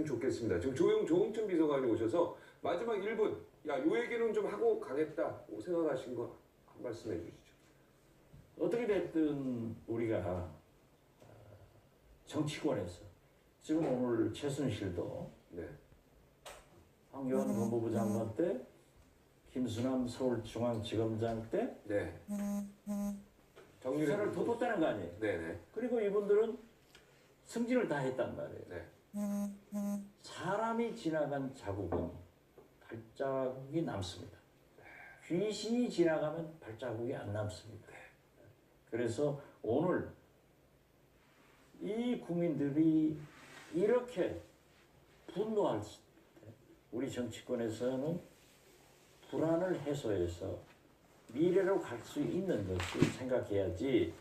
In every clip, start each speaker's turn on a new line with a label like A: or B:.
A: 좋겠습니다. 지금 조홍천 비서관이 오셔서 마지막 1분, 야, 요 얘기는 좀 하고 가겠다 생각하신 거 말씀해 주시죠.
B: 어떻게 됐든 우리가 정치권에서 지금 오늘 최순실도
A: 네.
B: 황교안 법무부 장관 때, 김수남 서울중앙지검장 때
A: 네.
B: 수사를 덮었다는 거 아니에요.
A: 네네.
B: 그리고 이분들은 승진을 다 했단 말이에요.
A: 네.
B: 사람이 지나간 자국은 발자국이 남습니다. 귀신이 지나가면 발자국이 안 남습니다. 그래서 오늘 이 국민들이 이렇게 분노할 때 우리 정치권에서는 불안을 해소해서 미래로 갈 수 있는 것을 생각해야지,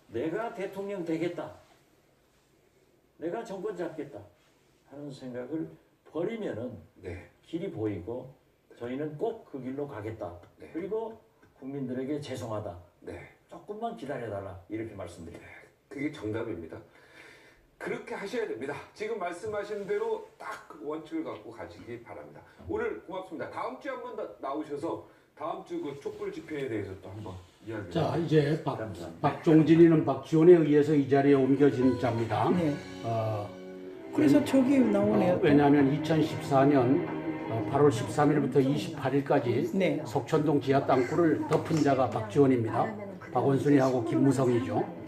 B: 내가 대통령 되겠다, 내가 정권 잡겠다 하는 생각을 버리면은
A: 네.
B: 길이 보이고 저희는 꼭 그 길로 가겠다.
A: 네.
B: 그리고 국민들에게 죄송하다.
A: 네.
B: 조금만 기다려달라. 이렇게 말씀드립니다.
A: 그게 정답입니다. 그렇게 하셔야 됩니다. 지금 말씀하신 대로 딱 그 원칙을 갖고 가시기 바랍니다. 오늘 고맙습니다. 다음 주에 한번 나오셔서 다음 주 그 촛불 집회에 대해서 또 한번 이야기.
C: 자, 이제 박종진이는 박지원에 의해서 이 자리에 옮겨진 자입니다.
D: 네. 그래서 저기 나오네요.
C: 왜냐하면 2014년 8월 13일부터 28일까지
D: 네.
C: 속천동 지하 땅굴을 덮은 자가 박지원입니다. 박원순이하고 김무성이죠.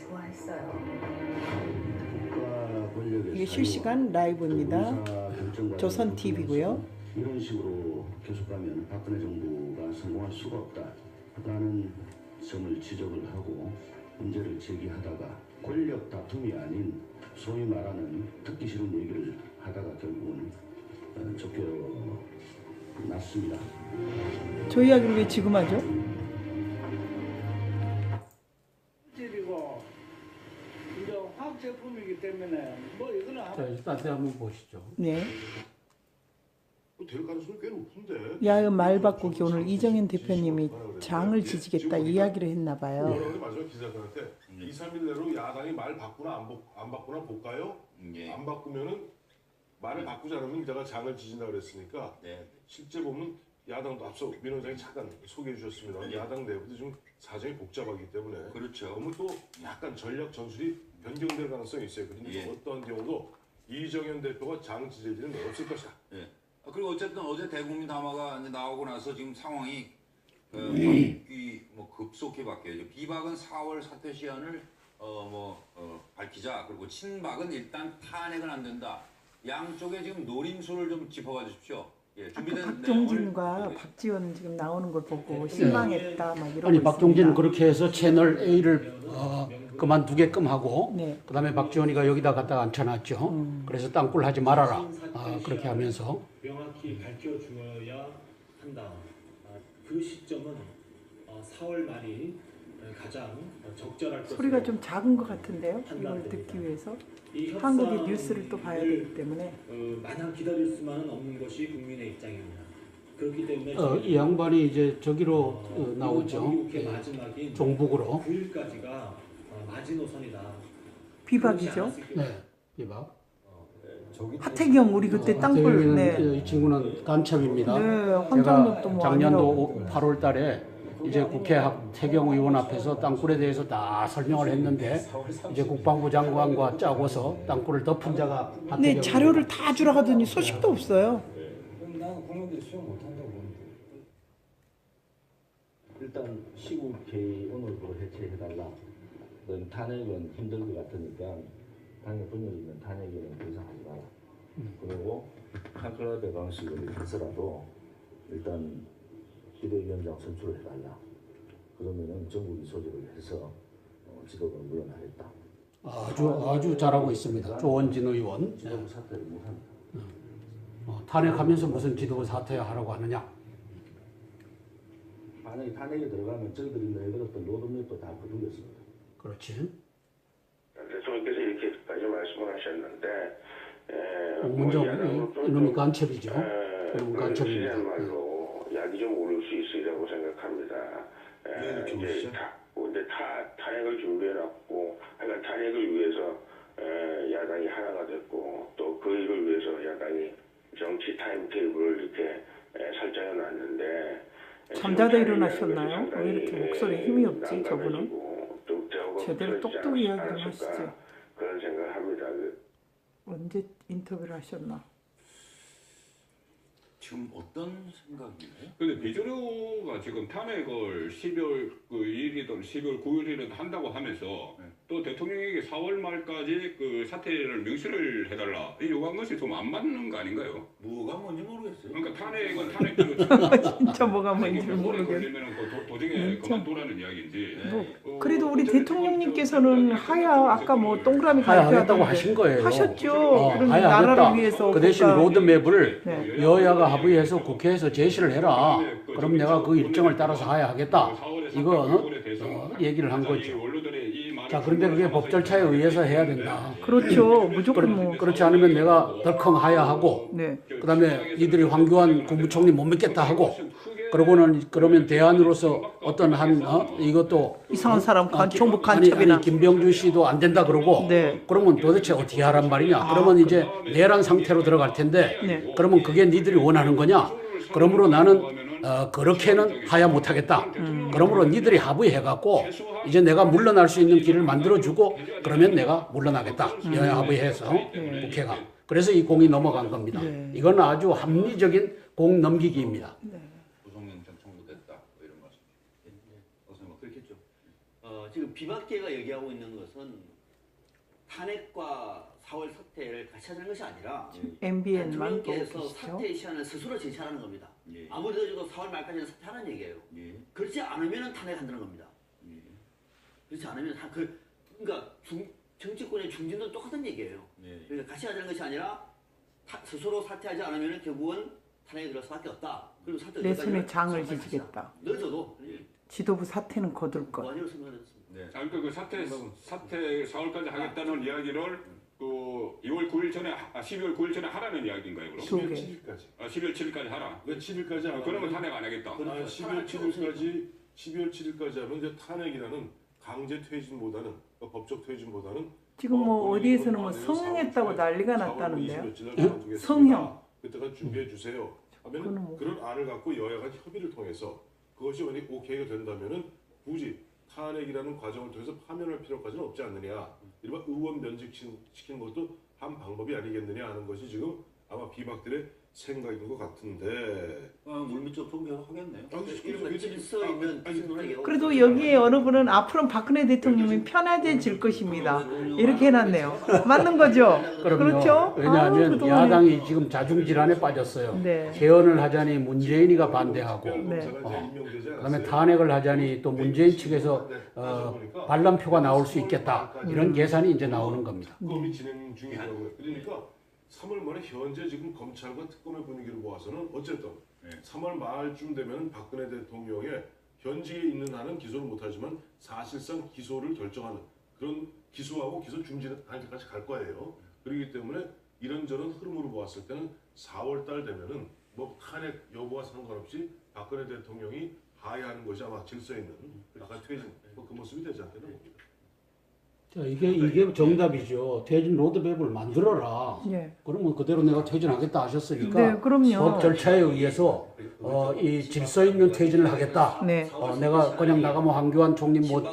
D: 이게 실시간 라이브입니다. 조선 TV고요.
E: 이런 식으로 계속 가면 박근혜 정부가 성공할 수가 없다라는 점을 지적을 하고 문제를 제기하다가 권력 다툼이 아닌 소위 말하는 듣기 싫은 얘기를 하다가 결국은 쫓겨났습니다.
D: 저 이야기를 왜 지금 하죠?
F: 집이고 이제 화학 제품이기 때문에 뭐 이거는
C: 자, 일단 한번 보시죠.
D: 네.
E: 될 가능성이 꽤 높은데.
D: 야의 말 바꾸기 오늘 이정현 대표님이 장을 지지겠다 이야기를 했나 봐요.
G: 마지막 기자들한테 2, 3일 내로 야당이 말 바꾸나 안 바꾸나 볼까요? 안 바꾸면은 말을 바꾸지 않으면 내가 장을 지진다 그랬으니까 실제 보면 야당도 앞서 민 원장이 잠깐 소개해 주셨습니다. 야당 내부도 좀 사정이 복잡하기 때문에
H: 그렇죠.
G: 너무 또 약간 전략 전술이 변경될 가능성이 있어요. 그런데 어떤 경우도 이정현 대표가 장 지질 일은 없을 것이다.
H: 그리고 어쨌든 어제 대국민 담화가 이제 나오고 나서 지금 상황이 급속히 바뀌어요. 비박은 4월 사퇴 시한을 밝히자. 그리고 친박은 일단 탄핵은 안 된다. 양쪽에 지금 노림수를 좀 짚어봐 주십시오. 준비된
D: 박종진과 박지원 지금 나오는 걸 보고 실망했다 막 이러고
C: 아니, 박종진은
D: 있습니다.
C: 그렇게 해서 채널 A를 그만두게끔 하고
D: 네.
C: 그다음에 박지원이가 여기다 갖다 앉혀놨죠. 그래서 땅굴 하지 말아라. 그렇게 하면서
I: 명확히 밝혀주어야 한다. 그 시점은 4월 말이 가장 적절할 것으로
D: 소리가 좀 작은 것 같은데요. 이걸
I: 판단됩니다.
D: 듣기 위해서
I: 이
D: 한국의 뉴스를 또 봐야 되기 때문에
I: 마냥 기다릴 수만은 없는 것이 국민의 입장입니다. 그렇기 때문에
C: 이 양반이 이제 저기로 나오죠.
I: 정기국회 마지막인
C: 종북으로.
I: 9일까지가 마지노선이다.
D: 비박이죠.
C: 네, 비박.
D: 하태경 우리 그때 땅굴 네.
C: 이 친구는 간첩입니다.
D: 네, 황장동도 뭐
C: 작년도 8월 달에 이제 국회 하태경 의원 앞에서 땅굴에 대해서 다 설명을 했는데 이제 국방부 장관과 짜고서 땅굴을 덮은 자가 하태경.
D: 네, 자료를 다 주라 하더니 소식도 없어요.
F: 나는 국민들이 수용 못한다고 보는데.
E: 일단 시국 개의원으로 해체해달라. 탄핵은 힘들 것 같으니까 당의 분열이 있는 탄핵에는 더 이상 하지 마라. 그리고 칸클럽의 방식을 해서라도 일단 비대위원장 선출을 해달라. 그러면은 전국이 소집을 해서 지도부를 물러나겠다.
C: 아주 잘하고 있습니다. 조원진 의원.
E: 지도부 사퇴를 못합니다.
C: 탄핵하면서 무슨 지도부 사퇴하라고 하느냐.
E: 만약에 탄핵에 들어가면 저희들이 내걸었던 로드맵도 다 거두겠습니다.
C: 그렇지.
J: 대통령께서 이렇게까지 말씀을 하셨는데
C: 먼저 이놈이 간첩이죠. 이놈은 간첩입니다.
J: 말로 약이 좀 오를 수 있으리라고 생각합니다. 이제 탄핵을 준비해놨고, 탄핵을 위해서 야당이 하나가 됐고, 또 그 일을 위해서
D: 잠자다 일어나셨나요? 왜 이렇게 목소리에 힘이 없지 저분은? 제대로 똑똑히 이야기 좀 하시죠.
J: 그런 생각을 합니다.
D: 언제 인터뷰를 하셨나?
H: 지금 어떤 생각이에요?
K: 근데 비주류가 지금 탄핵을 12월 2일이든 12월 9일이든 한다고 하면서 또 대통령에게 4월 말까지 그 사퇴를 명시를 해달라 이 요구한 것이 좀 안 맞는 거 아닌가요?
H: 뭐가 뭔지 모르겠어요.
K: 그러니까 탄핵은 탄핵대로
D: 진짜 뭐가 뭔지 모르겠네.
K: 걸리면 그 도중에 그만두라는 이야기인지.
D: 그래도 우리 대통령님께서는 하야 아까 뭐 동그라미
C: 하야하겠다고 하신 거예요.
D: 하셨죠. 그런
C: 하야하겠다.
D: 나라를 위해서
C: 그 대신
D: 국가-
C: 로드맵을
D: 네.
C: 여야가 합의해서 국회에서 제시를 해라. 그럼 내가 그 일정을 따라서 하야하겠다. 이거 얘기를 한 거죠. 자, 그런데 그게 법 절차에 의해서 해야 된다.
D: 그렇죠. 무조건 뭐.
C: 그렇지 않으면 내가 덜컹 하야하고
D: 네.
C: 그다음에 이들이 황교안 국무총리 못 믿겠다 하고 그러고는 그러면 대안으로서 어떤 이것도
D: 이상한 사람 총무
C: 아니,
D: 간첩이나.
C: 김병준 씨도 안 된다 그러고
D: 네.
C: 그러면 도대체 어떻게 하란 말이냐? 그러면 이제 내란 상태로 들어갈 텐데
D: 네.
C: 그러면 그게 니들이 원하는 거냐? 그러므로 나는 그렇게는 하야 못하겠다. 그러므로 니들이 합의해갖고 이제 내가 물러날 수 있는 길을 만들어주고 그러면 내가 물러나겠다. 여야 합의해서 국회가. 그래서 이 공이 넘어간 겁니다.
D: 네.
C: 이건 아주 합리적인 공 넘기기입니다.
H: 구속영장 청구됐다 뭐 이런 말씀. 뭐 그렇겠죠.
L: 지금 비박계가 얘기하고 있는 것은 탄핵과 4월 사퇴를 같이 하자는 것이 아니라
D: MBN만 보고
L: 대통령께서
D: 계시죠?
L: 사퇴 시한을 스스로 제시하는 겁니다.
H: 예.
L: 아무리 늦어도 4월 말까지는 사퇴하라는 얘기예요.
H: 예.
L: 그렇지 않으면 탄핵한다는 겁니다.
H: 예.
L: 그렇지 않으면 그러니까 정치권의 중진도 똑같은 얘기예요.
H: 예.
L: 그러니까 같이 하자는 것이 아니라 스스로 사퇴하지 않으면 결국은 탄핵에 들어갈 수밖에 없다. 그리고 사퇴
D: 내 손에 장을 지지겠다.
L: 늦어도
D: 지도부 사퇴는 거둘 것.
L: 무한으로 선언했습니다.
H: 네.
K: 그러니까 그 사퇴 4월까지 하겠다는 이야기를 그 2월 9일 전에 12월 9일 전에 하라는 이야기인가요? 그럼?
G: 12월 7일까지.
K: 12월 7일까지 하라.
G: 왜 7일까지 안
K: 그러면
G: 하면
K: 탄핵 안 하겠다.
G: 12월 7일까지 하면 이제 탄핵이라는 강제 퇴진보다는 법적 퇴진보다는
D: 지금 뭐 어디에서는 뭐 성행했다고 난리가 났다는데요. 성형.
G: 그때가 준비해 주세요. 하면
D: 뭐.
G: 그런 안을 갖고 여야가 협의를 통해서 그것이 만약 오케이가 된다면은 굳이 탄핵이라는 과정을 통해서 파면할 필요까지는 없지 않느냐. 이른바 의원 면직시키는 것도 한 방법이 아니겠느냐 하는 것이 지금 아마 비박들의 생각인 것 같은데.
H: 물밑으로 좀 계속 하겠네요.
L: 이런 질서 있는
D: 그래도 여기에 어느 분은 앞으로는 박근혜 대통령이 편해질 것입니다. 이렇게 해놨네요. 맞는 거죠? 그렇죠?
C: 왜냐하면
D: 그동안에-
C: 야당이 지금 자중질환에 빠졌어요.
D: 네.
C: 개헌을 하자니 문재인이가 반대하고
D: 네.
C: 그다음에 탄핵을 하자니 또 문재인 측에서 반란표가 나올 수 있겠다. 이런 계산이 이제 나오는 겁니다.
G: 특검이 진행 중이라고요. 그러니까 3월 말에 현재 지금 검찰과 특검의 분위기를 보아서는 어쨌든 3월 말쯤 되면 박근혜 대통령의 현직에 있는 한은 기소를 못하지만 사실상 기소를 결정하는 그런 기소하고 기소 중지는 단계까지 갈 거예요. 그렇기 때문에 이런저런 흐름으로 보았을 때는 4월 달 되면은 뭐 탄핵 여부와 상관없이 박근혜 대통령이 하야하는 것이 아마 질서 있는 약간 퇴진 그 모습이 되지 않겠나 봅니다.
C: 자, 이게 정답이죠. 퇴진 로드맵을 만들어라.
D: 예.
C: 그러면 그대로 내가 퇴진하겠다 하셨으니까
D: 네, 그럼요.
C: 법 절차에 의해서 이 질서 있는 퇴진을 하겠다.
D: 네.
C: 내가 그냥 나가면 황교안 총리 못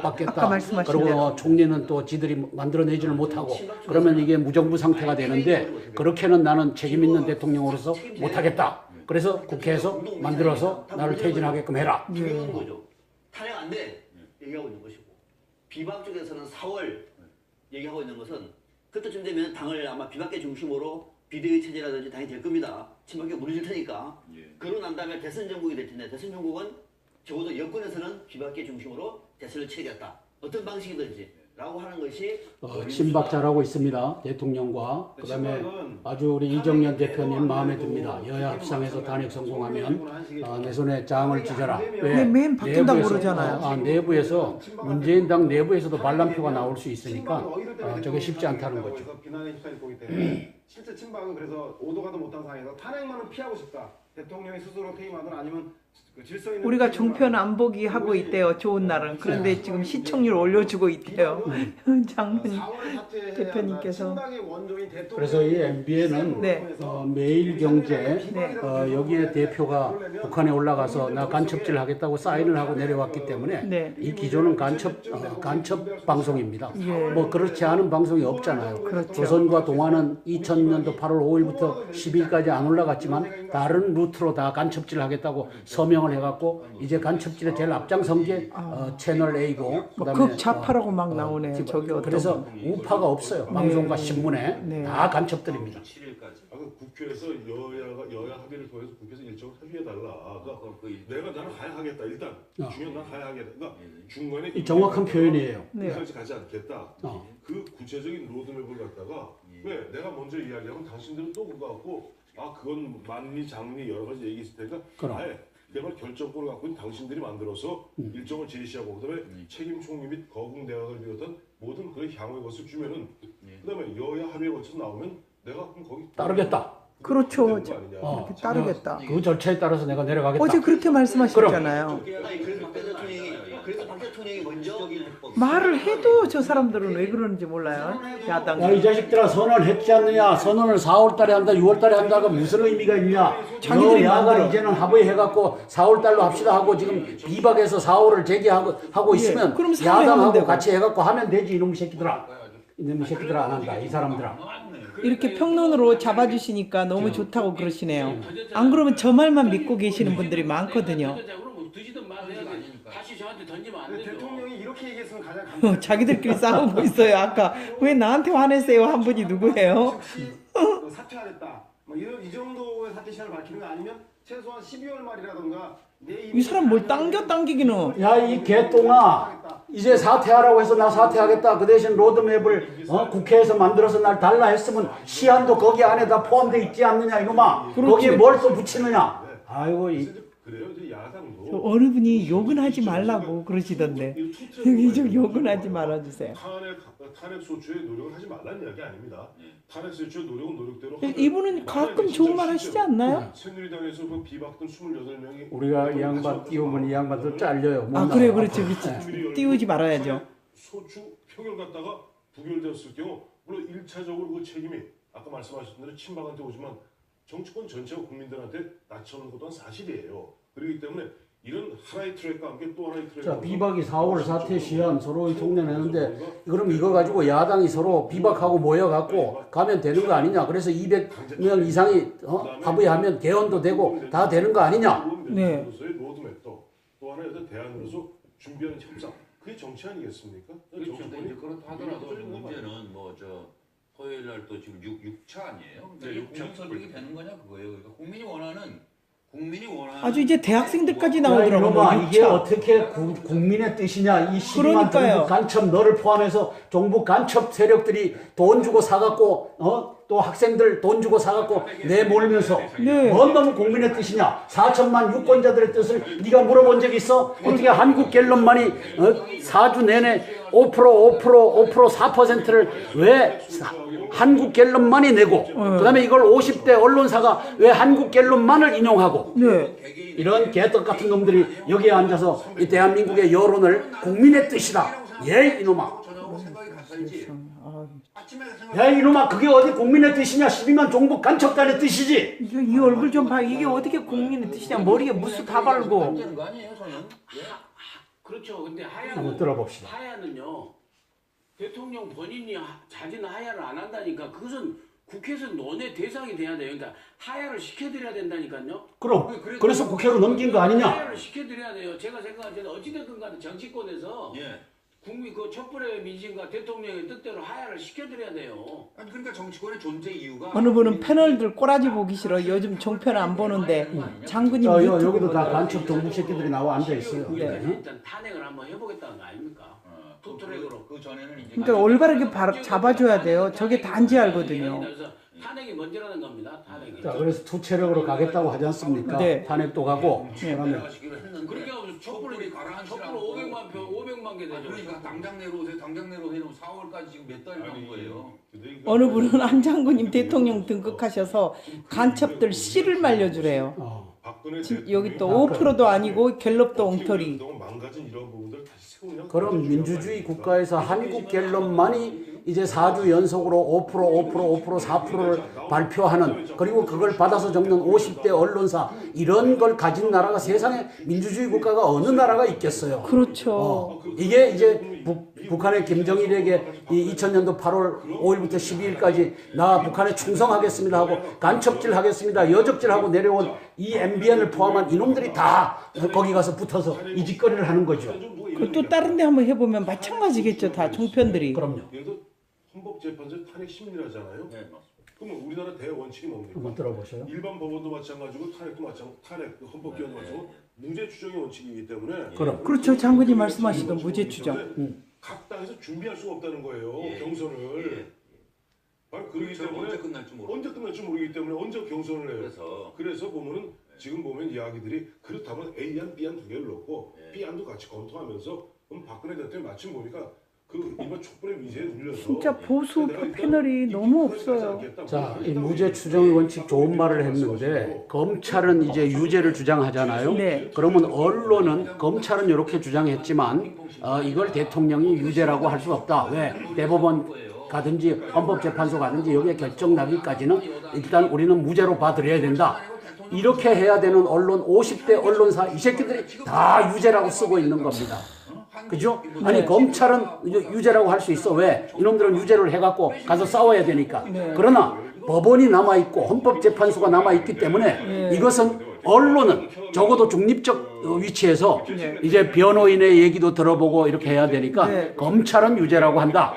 C: 받겠다.
D: 아까 말씀하신
C: 그리고
D: 대로.
C: 총리는 또 지들이 만들어내지를 못하고 그러면 이게 무정부 상태가 되는데 그렇게는 나는 책임 있는 대통령으로서 못하겠다. 그래서 국회에서 만들어서 나를 퇴진하게끔 해라.
L: 중요한 거죠. 탄핵 안 돼. 얘기하고 있는 것이고 비박 쪽에서는 4월 얘기하고 있는 것은 그때쯤 되면 당을 아마 비박계 중심으로 비대위 체제라든지 당이 될 겁니다. 친박계 무너질 테니까. 그러고 난 다음에 대선 정국이 될 텐데 대선 정국은 적어도 여권에서는 비박계 중심으로 대선을 치르겠다. 어떤 방식이든지 라고 하는 것이
C: 친박 잘하고 있습니다. 대통령과 그다음에 아주 우리 이정년 대표님 마음에 듭니다. 여야 협상에서 탄핵 성공하면 내 손에 장을 지져라. 왜?
D: 맨 바뀐다고 그러잖아요.
C: 내부에서 문재인 당 내부에서도 반란표가 나올 수 있으니까 저게 쉽지 않다는 거죠.
M: 비난의 시선이 보기 때문에 실제 친박은 그래서 오도 가도 못한 상황에서 탄핵만은 피하고 싶다. 대통령이 스스로 퇴임하든 아니면
D: 우리가 종편 안 보기 하고 있대요. 좋은 날은. 그런데 지금 시청률 올려주고 있대요. 장문 대표님께서.
C: 그래서 이 MBN은
D: 네.
C: 매일경제
D: 네.
C: 여기에 대표가 북한에 올라가서 나 간첩질 하겠다고 사인을 하고 내려왔기 때문에
D: 네.
C: 이 기조는 간첩 방송입니다.
D: 예.
C: 뭐 그렇지 않은 방송이 없잖아요.
D: 그렇죠.
C: 조선과 동아는 2000년도 8월 5일부터 10일까지 안 올라갔지만 다른 루트로 다 간첩질 하겠다고 서명을 해갖고 이제 간첩질에 제일 앞장선 게 채널 A고
D: 극좌파라고 막 나오네요. 저기 어떤.
C: 그래서 우파가 없어요. 방송과 신문에
D: 네.
C: 다 간첩들입니다.
G: 국회에서 여야 합의를 통해서 국회에서 일정을 합의해달라. 그러니까 나는 하야하겠다. 일단 중요한 난 하야하겠다. 그러니까 중간에
C: 이 정확한 표현이에요.
G: 여기까지 가지 않겠다. 그 구체적인 로드맵을 갖다가 왜 내가 먼저 이야기하면 당신들은 또 그거 갖고 그건 만리 장리 여러 가지 얘기 있을 테니까 아예 그야말로 결정권을 갖고 있는 당신들이 만들어서 일정을 제시하고 그다음에 책임 총리 및 거국 내각을 비롯한 모든 그런 향후의 것을 주면은 그다음에 여야 합의에 거쳐서 나오면 내가 그럼 거기
C: 따르겠다.
D: 그렇죠. 이렇게 따르겠다.
C: 그 절차에 따라서 내가 내려가겠다.
D: 어제 그렇게 말씀하셨잖아요.
L: 그래서 박 대통령이 먼저
D: 말을 해도 저 사람들은 왜 그러는지 몰라요. 야당.
C: 야, 이 자식들아 선언했지 않느냐. 선언을 4월 달에 한다 6월 달에 한다가 무슨 의미가 있냐.
D: 자기들이
C: 야가
D: 만들어.
C: 이제는 합의해갖고 4월 달로 합시다 하고 지금 비박에서 4월을 제기하고 있으면
D: 그럼
C: 야당하고
D: 되고.
C: 같이 해갖고 하면 되지. 이놈의 새끼들아. 이놈의 새끼들아 안 한다. 이 사람들아.
D: 이렇게 평론으로 잡아주시니까 너무 좋다고 그러시네요. 안 그러면 저 말만 믿고 계시는 분들이 많거든요.
F: 드시든 마세요. 다시 저한테 던지면 안 되죠.
M: 대통령이 이렇게 얘기했으면 가장
D: 자기들끼리 싸우고 있어요. 아까 왜 나한테 화내세요 한 분이 누구예요?
M: 사퇴하겠다. 뭐 이 정도의 사퇴 시한을 밝히는 거 아니면 최소한 12월 말이라던가
D: 이 사람 뭘 당기기는.
C: 야, 이 개똥아. 이제 사퇴하라고 해서 나 사퇴하겠다. 그 대신 로드맵을 국회에서 만들어서 날 달라 했으면 시한도 거기 안에 다 포함되어 있지 않느냐 이놈아.
D: 그렇지.
C: 거기에 뭘 또 붙이느냐. 아이고
G: 그래요. 이제 야당도
D: 저 어느 분이 욕은 하지 말라고 그러시던데 여기 좀 욕은 하지 말아주세요.
G: 탄핵 소추의 노력을 하지 말라는 이야기 아닙니다. 탄핵 소추의 노력은 노력대로.
D: 이분은 가끔 좋은 말 하시지 않나요?
G: 새누리당에서 그 비박던 28명이
C: 우리가 이 양반 띄우면 이 양반도 잘려요.
D: 그래 그렇지. 띄우지 말아야죠.
G: 소추 표결 갖다가 부결되었을 경우 물론 1차적으로 그 책임이 아까 말씀하셨던 대로 친박한테 오지만 정치권 전체가 국민들한테 낮춰놓은 것도 사실이에요. 그렇기 때문에 이런 하나의 트랙과 함께 또 하나의 트랙.
C: 자, 비박이 4월 사퇴 시한 서로 총론했는데 그럼 이거 가지고 야당이 서로 비박하고 모여갖고 가면 되는 거 아니냐. 그래서 200명 이상이 합의하면 개헌도 되고 다 되는 거 아니냐.
D: 네.
G: 로드맵도 또 하나의 대안으로서 준비하는 협상. 그게 정치 아니겠습니까?
H: 그렇죠. 이제 그렇다 하더라도 문제는 토요일 날 또 지금 6차 아니에요? 그러니까 국민 설득이 되는 거냐 그거예요. 그러니까 국민이 원하는
D: 아주 이제 대학생들까지 나오더라고요.
C: 야, 이게 어떻게 국민의 뜻이냐. 이 12만 종북 간첩 너를 포함해서 종북 간첩 세력들이 돈 주고 사갖고 또 학생들 돈 주고 사갖고 내몰면서 뭔 놈의 국민의 뜻이냐. 4천만 유권자들의 뜻을 네가 물어본 적 있어? 어떻게 한국 갤럽만이 4주 내내 5% 4%를 왜 한국 갤럽만이 내고 그다음에 이걸 50대 언론사가 왜 한국 갤럽만을 인용하고 이런 개떡 같은 놈들이 여기에 앉아서 이 대한민국의 여론을 국민의 뜻이다. 예 이놈아. 야 이놈아 그게 어디 국민의 뜻이냐. 12만 종북 간첩단의 뜻이지.
D: 이 얼굴 좀 봐. 이게 어떻게 국민의 뜻이냐. 머리에 무스 다 바르고.
F: 그렇죠. 근데
C: 한번 들어봅시다.
F: 하야는요. 대통령 본인이 자진 하야를 안 한다니까 그것은 국회에서 논의 대상이 돼야 돼요. 그러니까 하야를 시켜드려야 된다니까요.
C: 그럼 그래서 국회로 넘긴 거 아니냐.
F: 하야를 시켜드려야 돼요. 제가 생각할 때는 어찌됐든 간에 정치권에서 국민 그 촛불의 민심과 대통령의 뜻대로 하야를 시켜드려야 돼요.
H: 아니 그러니까 정치권의 존재 이유가
D: 어느 분은 패널들 꼬라지 보기 싫어. 요즘 종편 안 보는데 장군님
C: 여기도 다 간첩 종북 새끼들이 나와 앉아 있어요.
F: 일단 탄핵을 한번 해보겠다는 거 아닙니까? 투트랙으로.
H: 그 전에는 이제
D: 그러니까 올바르게 잡아줘야 돼요. 저게 단지 알거든요.
F: 탄핵이 먼저라는 겁니다. 탄핵이.
C: 자, 그래서 투체력으로 가겠다고 하지 않습니까? 탄핵도 가고. 그러면
F: 그렇게 하면 촛불이 500만 개 되죠.
H: 그러니까 당장 내려오세요. 당장 내려오세요. 4월까지 지금 몇 달이 남은 거예요.
D: 어느 분은 안 장군님 대통령 등극하셔서 간첩들 씨를 말려주래요. 여기 또 5%도 아니고 갤럽도 엉터리.
G: 망가진 이런 부분들 다시 세우냐?
C: 그럼 민주주의 국가에서 한국 갤럽만이 이제 4주 연속으로 5%, 4%를 발표하는, 그리고 그걸 받아서 적는 50대 언론사, 이런 걸 가진 나라가 세상에 민주주의 국가가 어느 나라가 있겠어요.
D: 그렇죠.
C: 이게 이제 북한의 김정일에게 이 2000년도 8월 5일부터 12일까지 나 북한에 충성하겠습니다 하고 간첩질 하겠습니다, 여적질 하고 내려온 이 MBN을 포함한 이놈들이 다 거기 가서 붙어서 이 짓거리를 하는 거죠.
D: 또 다른 데 한번 해보면 마찬가지겠죠. 다 종편들이.
C: 그럼요.
G: 예를 들어 헌법재판소 탄핵 심리하잖아요.
H: 네, 맞습니다.
G: 그러면 우리나라 대원칙이 뭡니까?
C: 한번 들어보세요.
G: 일반 법원도 마찬가지고 탄핵도 탄핵 헌법기관도 마찬가지고 무죄 추정의 원칙이기 때문에
D: 그렇죠. 장군이 말씀하시던 무죄 추정.
G: 각 당에서 준비할 수가 없다는 거예요. 경선을. 바로 그러기
H: 그렇죠.
G: 때문에
H: 언제 끝날지
G: 모르기 때문에 언제 경선을 해요. 그래서 보면은 지금 보면 이야기들이 그렇다면 A안, B안 두 개를 넣고 B안도 같이 검토하면서 그럼 박근혜 대통령이 마침 보니까 그 이번 촛불의 미세에 눌려서
D: 진짜 보수 패널이 너무 없어요.
C: 자, 이 무죄 추정의 원칙 좋은 말을 했는데 검찰은 이제 유죄를 주장하잖아요.
D: 네.
C: 그러면 언론은 검찰은 이렇게 주장했지만 이걸 대통령이 유죄라고 할 수 없다. 왜? 대법원 가든지 헌법재판소 가든지 여기에 결정 나기까지는 일단 우리는 무죄로 봐드려야 된다. 이렇게 해야 되는 언론 50대 언론사 이 새끼들이 다 유죄라고 쓰고 있는 겁니다. 그죠? 아니 검찰은 유죄라고 할 수 있어. 왜? 이놈들은 유죄를 해갖고 가서 싸워야 되니까. 그러나 법원이 남아있고 헌법재판소가 남아있기 때문에 이것은 언론은 적어도 중립적 위치에서 이제 변호인의 얘기도 들어보고 이렇게 해야 되니까 검찰은 유죄라고 한다.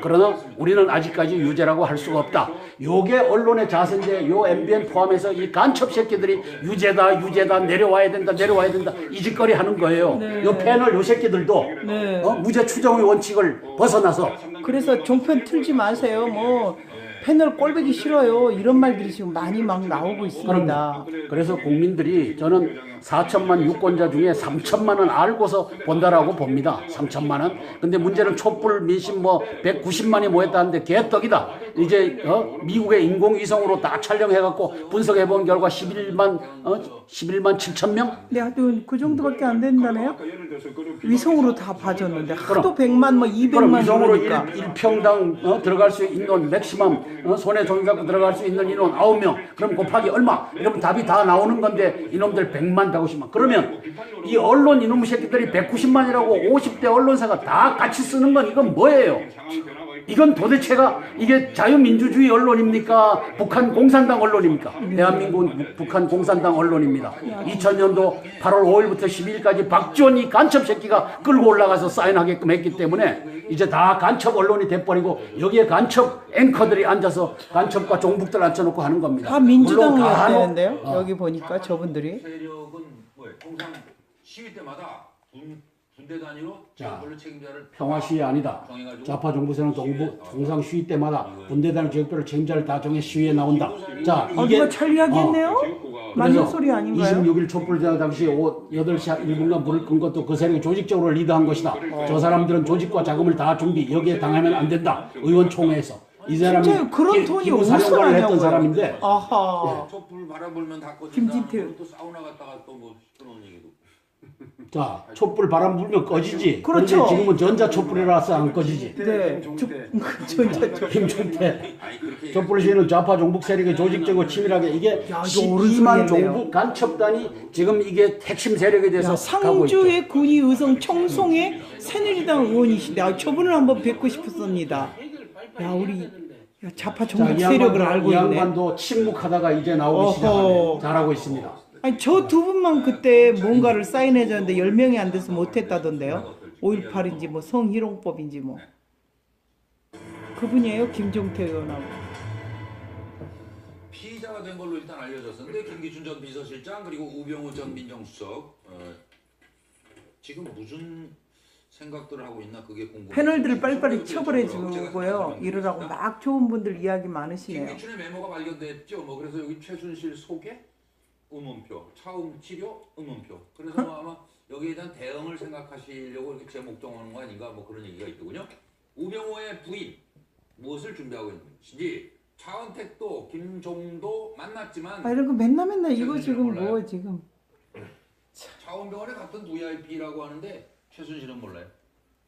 C: 그러나 우리는 아직까지 유죄라고 할 수가 없다. 요게 언론의 자세인데 요 MBN 포함해서 이 간첩 새끼들이 유죄다 내려와야 된다 이 짓거리 하는 거예요. 요 패널 요 새끼들도 무죄 추정의 원칙을 벗어나서.
D: 그래서 종편 틀지 마세요. 뭐 패널 꼴보기 싫어요. 이런 말들이 지금 많이 막 나오고 있습니다.
C: 그래서 국민들이 저는 4천만 유권자 중에 3천만 원 알고서 본다라고 봅니다. 3천만 원. 근데 문제는 촛불 민심 뭐 190만이 모였다는데 개떡이다. 이제 미국의 인공위성으로 다 촬영해갖고 분석해본 결과 11만 7천 명?
D: 네, 하여튼 그 정도밖에 안 된다네요. 위성으로 다 봐줬는데 하도 100만 뭐 200만
C: 위성으로
D: 그러니까.
C: 1평당 들어갈 수 있는 맥시멈 손에 손 잡고 들어갈 수 있는 인원 9명. 그럼 곱하기 얼마? 이러면 답이 다 나오는 건데 이놈들 100만 150만. 그러면 이 언론 이놈의 새끼들이 190만이라고 50대 언론사가 다 같이 쓰는 건 이건 뭐예요? 이건 도대체가 이게 자유민주주의 언론입니까? 북한 공산당 언론입니까? 대한민국은 북한 공산당 언론입니다. 2000년도 8월 5일부터 12일까지 박지원 이 간첩 새끼가 끌고 올라가서 사인하게끔 했기 때문에 이제 다 간첩 언론이 돼버리고 여기에 간첩 앵커들이 앉아서 간첩과 종북들 앉혀놓고 하는 겁니다.
D: 다 민주당이었는데요. 여기 보니까 저분들이.
H: 세력은 뭐예요? 통상 시위 때마다 군대 단위로 지역별로 책임자를
C: 평화 시위 아니다. 좌파 정부 세력 통상 시위 때마다 분대단 지역별로 책임자를 다 정해 시위에 나온다. 자, 이게
D: 누가 잘 이야기했네요. 맞는 소리 아닌가요?
C: 26일 촛불 대항 당시 8시 1분간 불을 끈 것도 그 세력이 조직적으로 리드한 것이다. 저 사람들은 조직과 자금을 다 준비 여기에 당하면 안 된다. 의원총회에서. 이 사람이
D: 진짜 그런 톤이 어디서
C: 사령관을 했던
D: 나냐고요.
C: 사람인데.
D: 아하.
H: 촛불 바라보면 다 꺼진다.
D: 김진태.
H: 또 사우나 갔다가 또뭐 시끄러운 얘기도.
C: 자, 촛불 바람 불면 꺼지지.
D: 그렇죠.
C: 그런데 지금은 전자 촛불이라서 안 꺼지지.
D: 네. 전자 촛불.
C: 김종태. 촛불 시위는 좌파 종북 세력의 조직적으로 치밀하게 이게
D: 야, 이거
C: 12만
D: 오른손이겠네요.
C: 종북 간첩단이 지금 이게 핵심 세력에 대해서 가고 있죠.
D: 상주의 군의 의성 청송의 새누리당 의원이신데 저분을 한번 뵙고 싶었습니다. 야, 우리 좌파 종북 세력을 알고
C: 이
D: 있네.
C: 양반도 침묵하다가 이제 나오기
D: 어허.
C: 시작하네. 잘하고 있습니다.
D: 아니 저 두 분만 그때 뭔가를 사인해줬는데 10명이 안 돼서 못했다던데요. 5.18인지 뭐 성희롱법인지 뭐. 그분이에요, 김종태 의원하고.
H: 피의자가 된 걸로 일단 알려졌었는데 김기춘 전 비서실장 그리고 우병우 전 민정수석 지금 무슨 생각들을 하고 있나 그게 궁금해요.
D: 패널들을 빨리빨리 처벌해주고요. 이러라고 막 좋은 분들 이야기 많으시네요.
H: 김기춘의 메모가 발견됐죠. 뭐 그래서 여기 최순실 소개 의문표, 차움 치료 의문표. 그래서 뭐 아마 여기에 대한 대응을 생각하시려고 이렇게 제목 정하는 거 아닌가 뭐 그런 얘기가 있더군요. 우병우의 부인 무엇을 준비하고 있는지 차은택도 김종도 만났지만
D: 아, 이런 거 맨날 이거 지금 뭐 지금
H: 차원병원에 갔던 VIP라고 하는데 최순실은 몰라요.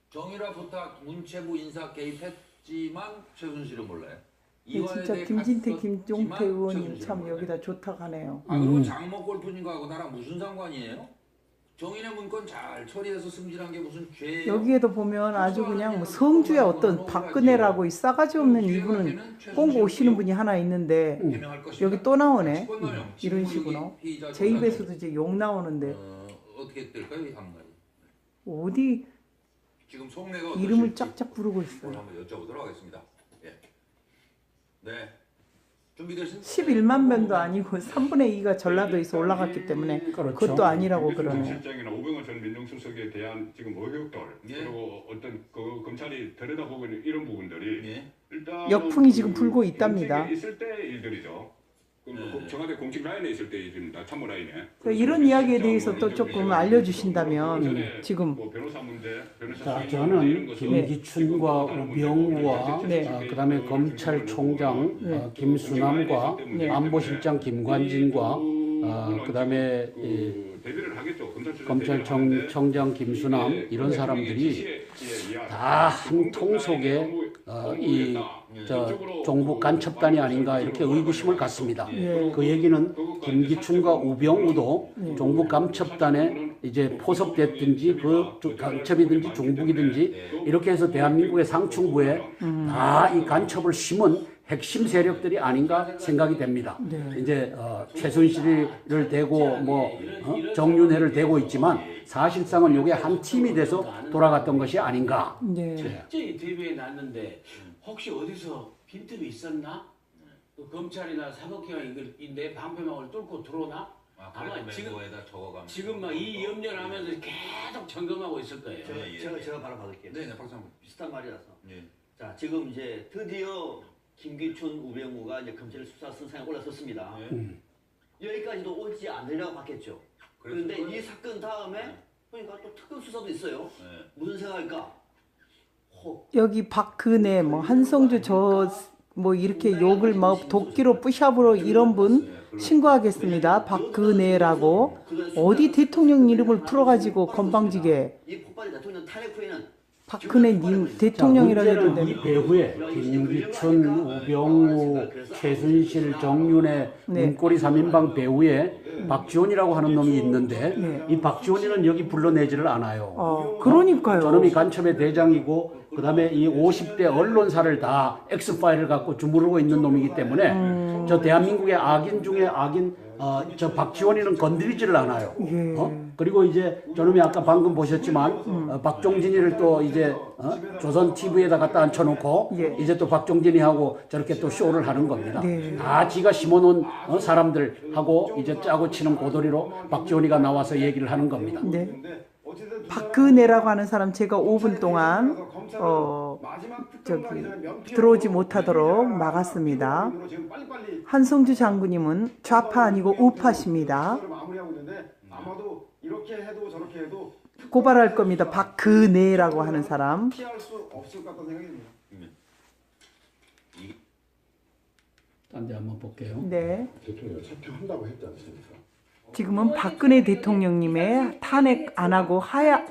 H: 정유라 부탁 문체부 인사 개입했지만 최순실은 몰라요.
D: 진짜 김진태, 김종태 의원님 참 여기다 좋다고 하네요.
H: 아 그리고 장모 골프님하고 나랑 무슨 상관이에요? 정인의 문건 잘 처리해서 승진한 게 무슨 죄예요?
D: 여기에도 보면 아주 그냥 뭐 성주의 어떤 박근혜라고 이 싸가지 없는 이분은 꼭 오시는 분이 하나 있는데 여기 또 나오네. 이런 식으로 제 입에서도 이제 욕 나오는데
H: 어떻게 될까요 이 한마디?
D: 어디
H: 지금 속내가
D: 이름을 쫙쫙 부르고 있어요.
H: 한번 여쭤보도록 하겠습니다. 예. 네. 준비되신
D: 11만 명도 아니고 3분의 2가 전라도에서 올라갔기 때문에 그것도 아니라고 그러네.
K: 실장이나 오병호 전 민정수석에 대한 지금 의혹들 그리고 어떤 그 검찰이 들여다보고 있는 이런 부분들이 일단
D: 역풍이 지금 불고 있답니다.
K: 공직에 있을 때 일들이죠. 청와대 공직 라인에 있을 때 일입니다. 참모 라인에.
D: 이런 이야기에 대해서 또 조금 알려주신다면 지금
C: 자, 저는 김기춘과 우병우와 그다음에 검찰총장 김수남과 안보실장 김관진과 그다음에 검찰청장 김수남 이런 사람들이 다 한 통 속에 이 종북 간첩단이 아닌가 이렇게 의구심을 갖습니다. 그 얘기는 김기춘과 우병우도 종북 간첩단에 이제 포섭됐든지 그 간첩이든지 중북이든지 이렇게 해서 대한민국의 상층부에 다 이 간첩을 심은 핵심 세력들이 아닌가 생각이 됩니다. 이제 최순실을 대고 뭐 정윤회를 대고 있지만 사실상은 이게 한 팀이 돼서 돌아갔던 것이 아닌가.
F: 철저히 대비해 놨는데 혹시 어디서 빈틈이 있었나? 그 검찰이나 사법기관이 내 방패막을 뚫고 들어오나? 아마 지금 막 이 염려를 하면서 계속 점검하고 있을 거예요.
L: 제가 바로 받을게요.
H: 네, 박사님.
L: 비슷한 말이라서. 자, 지금 이제 드디어 김기춘, 우병우가 이제 검찰 수사 선상에 올라섰습니다. 여기까지도 오지 않으려고 봤겠죠. 그런데 이 사건 다음에 보니까 또 특검 수사도 있어요. 무슨 생각일까?
D: 여기 박근혜, 뭐 한성주 뭐 이렇게 욕을 막 도끼로 뿌샵으로 이런 분 신고하겠습니다. 박근혜라고 어디 대통령 이름을 풀어가지고 건방지게
L: 이 폭발이 대통령 탄핵 후에는
D: 박근혜님 대통령이라고 해도 되는
C: 이 배후에 김기춘, 우병우, 최순실, 정윤회 문고리 3인방 배후에 박지원이라고 하는 놈이 있는데 이 박지원이는 여기 불러내지를 않아요.
D: 그러니까요.
C: 저놈이 간첩의 대장이고 그다음에 이 50대 언론사를 다 X파일을 갖고 주무르고 있는 놈이기 때문에 저 대한민국의 악인 중에 악인 저 박지원이는 건드리지를 않아요. 그리고 이제 저놈이 아까 방금 보셨지만 박종진이를 또 이제 조선 TV에다 갖다 앉혀놓고 이제 또 박종진이하고 저렇게 또 쇼를 하는 겁니다. 다 지가 심어놓은 사람들하고 이제 짜고 치는 고도리로 박지원이가 나와서 얘기를 하는 겁니다.
D: 박근혜라고 하는 사람 제가 5분 동안 들어오지 못하도록 막았습니다. 한성주 장군님은 좌파 아니고 우파십니다. 고발할 겁니다. 박근혜라고 하는 사람.
C: 딴 데 한번 볼게요.
D: 네.
G: 대통령 사퇴한다고 했지 않습니까?
D: 지금은 박근혜 대통령님의 탄핵 안 하고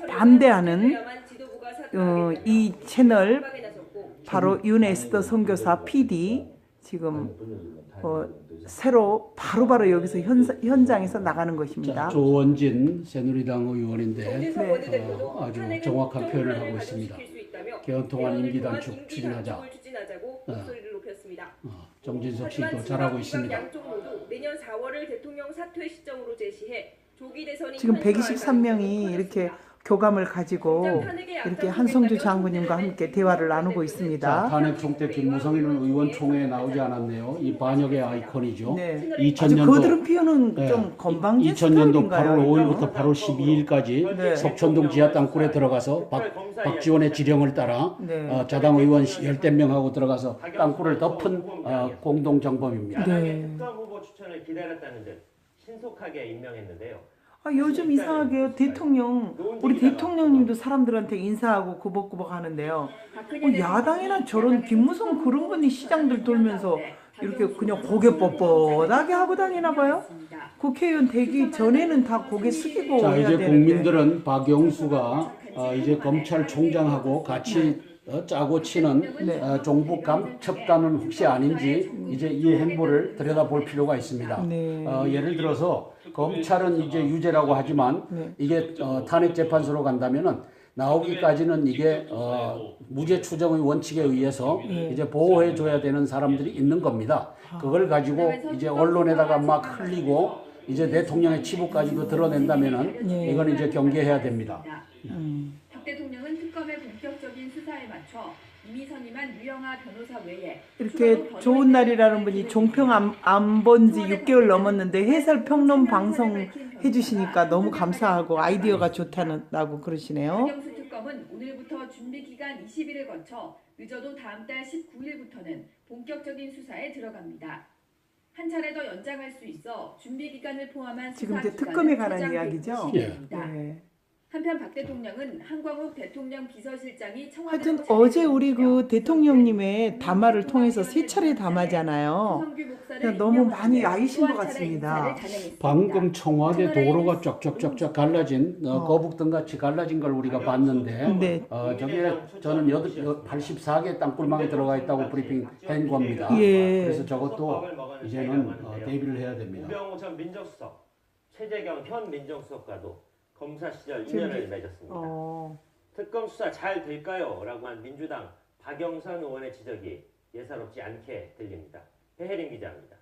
D: 반대하는 이 채널 바로 윤에스더 선교사 PD 지금 새로 바로바로 여기서 현장에서 나가는 것입니다.
C: 조원진 새누리당 의원인데 아주 정확한 표현을 하고 있습니다. 개헌통합 임기 단축 추진하자. 정진석 씨도 잘하고 있습니다.
N: 양쪽 모두 내년 4월을 대통령 사퇴 시점으로 제시해 조기 대선이
D: 지금 123명이 이렇게 교감을 가지고 이렇게 한성주 장군님과 함께 대화를 나누고 있습니다.
C: 자, 탄핵 총대 김무성이는 의원총회에 나오지 않았네요. 이 반역의 아이콘이죠. 2000년도
D: 거드름 피우는 좀 건방진
C: 2000년도 8월
D: 스타일인가요?
C: 5일부터 8월 12일까지 석촌동 지하 땅굴에 들어가서 박지원의 지령을 따라 자당 의원 10대 명하고 들어가서 땅굴을 덮은 공동정범입니다.
O: 특검 후보 추천을 기다렸다는 듯 신속하게 임명했는데요.
D: 요즘 이상하게 우리 대통령님도 사람들한테 인사하고 구벅구벅 하는데요. 야당이나 저런 김무성 그런 분이 시장들 돌면서 이렇게 그냥 고개 뻣뻣하게 하고 다니나 봐요. 국회의원 되기 전에는 다 고개 숙이고
C: 자,
D: 해야
C: 이제
D: 되는데.
C: 국민들은 박영수가 이제 검찰총장하고 같이 짜고 치는 종북 감첩단은 혹시 아닌지 이제 이 행보를 들여다볼 필요가 있습니다.
D: 네.
C: 예를 들어서 검찰은 이제 유죄라고 하지만 이게 탄핵 재판소로 간다면은 나오기까지는 이게 무죄 추정의 원칙에 의해서 이제 보호해 줘야 되는 사람들이 있는 겁니다. 그걸 가지고 이제 언론에다가 막 흘리고 이제 대통령의 치부까지도 드러낸다면은 이건 이제 경계해야 됩니다.
P: 박 대통령은 특검의 본격적인 수사에 맞춰 이미 선임한 유영하 변호사 외에
D: 이렇게 좋은 날이라는 분이 종평 안 본 지 6개월 넘었는데 해설 평론 방송 해주시니까 너무 감사하고 아이디어가 좋다고 그러시네요.
P: 박영수 특검은 오늘부터 준비 기간 20일을 거쳐 늦어도 다음 달 19일부터는 본격적인 수사에 들어갑니다. 한 차례 더 연장할 수 있어 준비 기간을 포함한
D: 지금
P: 수사
D: 이제 특검에 관한
P: 기간은
D: 이야기죠.
P: 네. 한편 박 대통령은 한광욱 대통령 비서실장이 청와대
D: 하여튼 어제 우리 그 대통령님의 담화를 통해서 세 차례 담화잖아요. 너무 많이 아이신 것 같습니다.
C: 방금 청와대 도로가 쫙쫙쫙쫙 갈라진 거북등같이 갈라진 걸 우리가 봤는데 저게 저는 84개 땅굴망에 들어가 있다고 브리핑 한 겁니다. 그래서 저것도 이제는 대비를 해야 됩니다.
O: 우병우 전 민정수석, 최재경 현 민정수석과도 검사 시절 인연을 맺었습니다. 특검 수사 잘 될까요? 라고 한 민주당 박영선 의원의 지적이 예사롭지 않게 들립니다. 배혜린 기자입니다.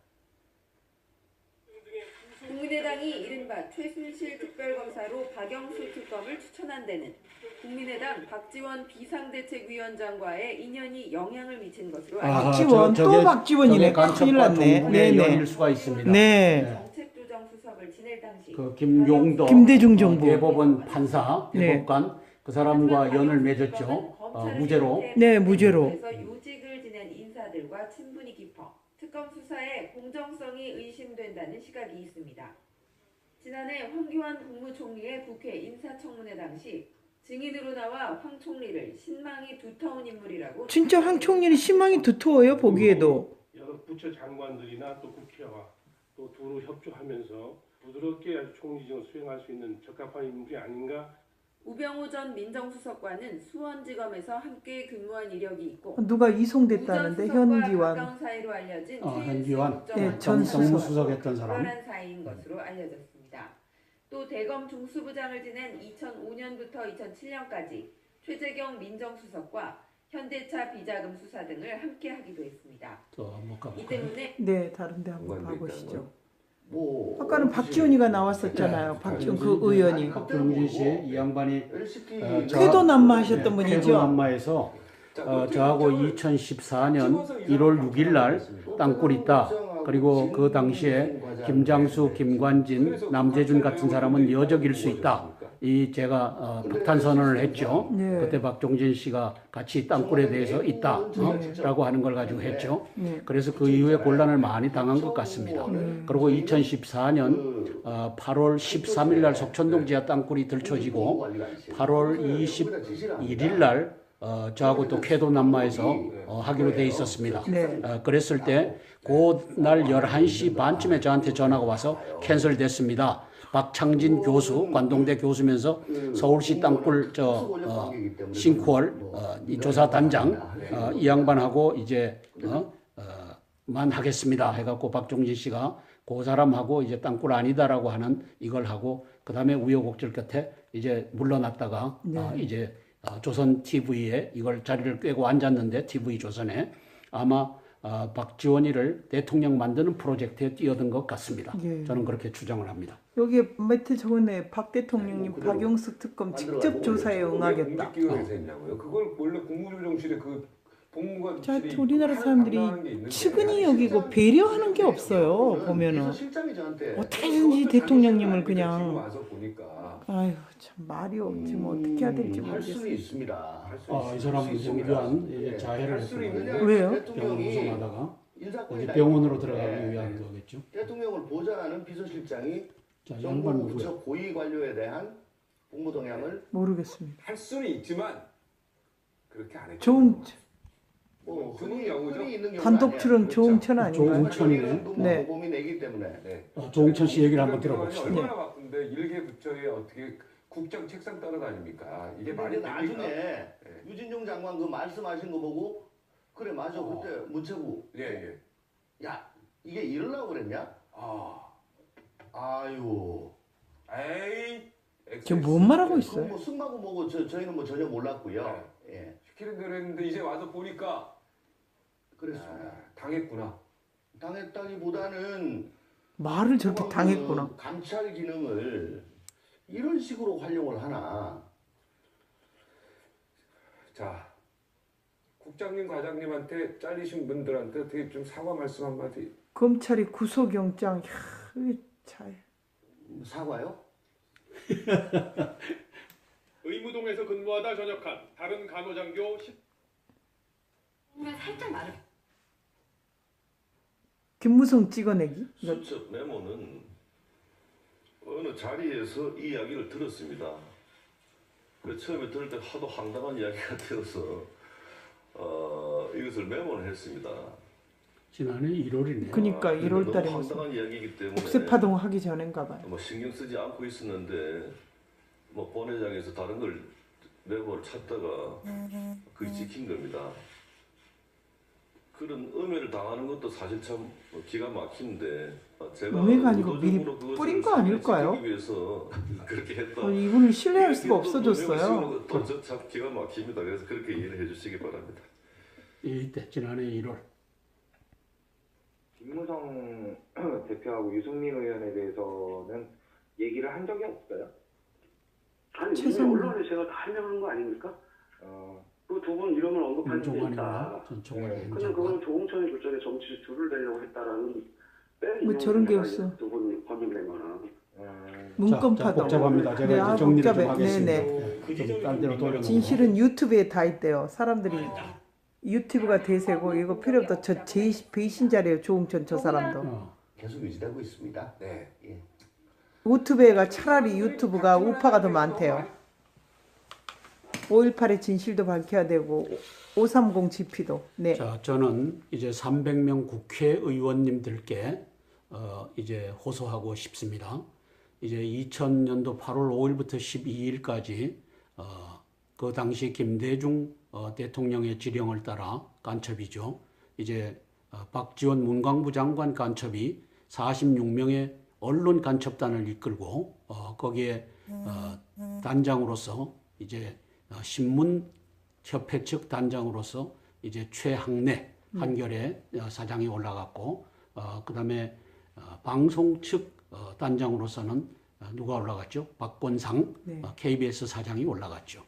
N: 국민의당이 이른바 최순실 특별검사로 박영수 특검을 추천한 데는 국민의당 박지원 비상대책위원장과의 인연이 영향을 미친 것으로
D: 박지원 또 박지원이네. 큰일 났네.
C: 인연일 수가 있습니다.
N: 정책조정수석을 지낼 당시
C: 그 김용도
D: 김대중 정부
C: 대법원 판사 대법관 그 사람과 연을 맺었죠. 무죄로.
D: 네, 무죄로.
N: 그래서 요직을 지낸 인사들과 친분이 깊어 특검 수사의 공정성이 의심된다는 시각이 있습니다. 지난해 황교안 국무총리의 국회 인사청문회 당시 증인으로 나와 황 총리를 신망이 두터운 인물이라고.
D: 진짜 황 총리는 신망이 두터워요, 보기에도.
G: 여러 부처 장관들이나 또 국회와 또 두루 협조하면서 부드럽게 아주 총리직을 수행할 수 있는 적합한 인물이 아닌가.
N: 우병우 전 민정수석과는 수원지검에서 함께 근무한 이력이 있고
D: 누가 이송됐다는데 현기환.
N: 사이로 알려진
C: 현기환
D: 전
C: 정무수석 했던 사람.
N: 특별한 사이인 것으로 알려졌습니다. 또 대검 중수부장을 지낸 2005년부터 2007년까지 최재경 민정수석과 현대차 비자금 수사 등을 함께 하기도 했습니다. 이 때문에
D: 다른 데 한번 가보시죠. 아까는 박지원이가 나왔었잖아요. 박지원 그 의원이.
C: 박정진 씨, 이 양반이
D: 쾌도 난마하셨던 분이죠.
C: 쾌도 난마에서 저하고 2014년 1월 6일 날 땅굴 있다. 그리고 그 당시에 김장수, 김관진, 남재준 같은 사람은 여적일 수 있다. 이 제가 폭탄 선언을 했죠. 그때 박종진 씨가 같이 땅굴에 대해서 있다 라고 하는 걸 가지고 했죠. 그래서 그 이후에 곤란을 많이 당한 것 같습니다. 그리고 2014년 8월 13일 날 석촌동 지하 땅굴이 들춰지고 8월 21일 날 저하고 또 쾌도 남마에서 하기로 돼 있었습니다. 그랬을 때 그날 11시 반쯤에 저한테 전화가 와서 캔슬됐습니다. 박창진 교수, 관동대 교수면서 서울시 땅굴 싱크홀 이 조사 단장 이 양반하고 이제 만 하겠습니다 해갖고 박종진 씨가 그 사람하고 이제 땅굴 아니다라고 하는 이걸 하고 그 다음에 우여곡절 끝에 이제 물러났다가 이제 조선 TV에 이걸 자리를 꿰고 앉았는데 TV 조선에 아마 박지원이를 대통령 만드는 프로젝트에 뛰어든 것 같습니다. 저는 그렇게 추정을 합니다.
D: 여기에 밑에 적었네. 박 대통령님 박영수 특검 직접 조사에 응하겠다.
A: 그걸 원래 국무조정실에 그 법무관실이
D: 우리나라 사람들이 측은히 여기고 배려하는 게 없어요. 보면은 어떻게든지 대통령님을 그냥 아유 참 말이 없지 뭐 어떻게 해야 될지 모르겠어요.
C: 이 사람은 위한 자해를 했거든요.
D: 왜요?
C: 병원 구성하다가 이제 병원으로 들어가기 위한 거겠죠.
E: 대통령을 보좌하는 비서실장이
C: 양반
E: 부처 고위 관료에 대한 공무 동향을
D: 모르겠습니다.
A: 할 수는 있지만 그렇게 안 했죠.
D: 좋은
E: 뭐
A: 흔히 영어죠.
E: 흔히 있는 경우
D: 단독 출연 조홍천 아닌가요?
C: 조홍천이네.
D: 네.
E: 모범이 내기 때문에.
A: 네.
C: 조홍천 씨 얘기를 한번 들어봅시다.
A: 얼마나 바쁜데 일개 부처에 어떻게 국장 책상 따라다닙니까? 이게 말이
E: 근데
A: 됩니까?
E: 나중에 유진용 장관 그 말씀하신 거 보고 그래 맞아 그때 문체부
A: 예.
E: 야 이게 이러려고 그랬냐? 아유
A: 에이.
D: 지금 뭔 말하고
E: 그럼
D: 있어요?
E: 뭐 승마고 뭐고 저희는 뭐 전혀 몰랐고요. 예.
A: 시키는 대로 했는데 이제 와서 보니까
E: 그랬습니다.
A: 당했구나.
E: 당했다기보다는
D: 말을 저렇게 당했구나.
E: 감찰 기능을 이런 식으로 활용을 하나.
A: 자, 국장님, 과장님한테 잘리신 분들한테 어떻게 좀 사과 말씀 한마디.
D: 검찰이 구속영장,
E: 사과요?
Q: 의무동에서 근무하다 전역한 다른 간호장교 10.
P: 살짝 말을.
D: 김무성 찍어내기?
R: 수첩 메모는 어느 자리에서 이 이야기를 들었습니다. 처음에 들을 때 하도 황당한 이야기가 되어서 이것을 메모를 했습니다.
C: 지난해 1월이네.
D: 그러니까 1월 달에
R: 너무 황당한 이야기이기 때문에
D: 옥새파동 하기 전인가 봐요.
R: 뭐 신경 쓰지 않고 있었는데 뭐 본회장에서 다른 걸 메모를 찾다가 그게 찍힌 겁니다. 그런 음해를 당하는 것도 사실 참 기가 막힌데 제가
D: 음해가 아니고 미리 뿌린 거 아닐까요?
R: 위해서 그렇게 했다.
D: 이분을 신뢰할 수가 없어졌어요.
R: 참 기가 막힙니다. 그래서 그렇게 이해를 해주시기 바랍니다.
C: 이때 지난해 1월.
S: 김무성 대표하고 유승민 의원에 대해서는 얘기를 한 적이 없어요?
T: 아니 이미 언론에 제가 다 설명한 거 아닙니까? 그 두 분 이름을 언급한 적이 있다. 그냥 그건 조홍천이 그쪽에 정치 줄을 대려고 했다라는
D: 뭐 저런 게 없어.
T: 두분 번역된 거는.
D: 문건파동.
C: 복잡합니다. 제가 이제 정리를 좀 하겠습니다. 좀 딴 데로 돌려.
D: 진실은 유튜브에 다 있대요. 사람들이 유튜브가 대세고 이거 필요 없다. 저 배신자래요. 조홍천 저 사람도.
E: 계속 유지되고 있습니다. 네. 예.
D: 유튜브가 차라리 유튜브가 우파가 더 많대요. 5.18의 진실도 밝혀야 되고 530 GP도. 네.
C: 자, 저는 이제 300명 국회의원님들께 이제 호소하고 싶습니다. 이제 2000년도 8월 5일부터 12일까지 그 당시 김대중 대통령의 지령을 따라 간첩이죠. 이제 박지원 문광부 장관 간첩이 46명의 언론 간첩단을 이끌고 거기에 단장으로서 이제 신문협회 측 단장으로서 이제 최학래 한겨레 사장이 올라갔고 그다음에 방송 측 단장으로서는 누가 올라갔죠? 박권상
D: 네.
C: KBS 사장이 올라갔죠.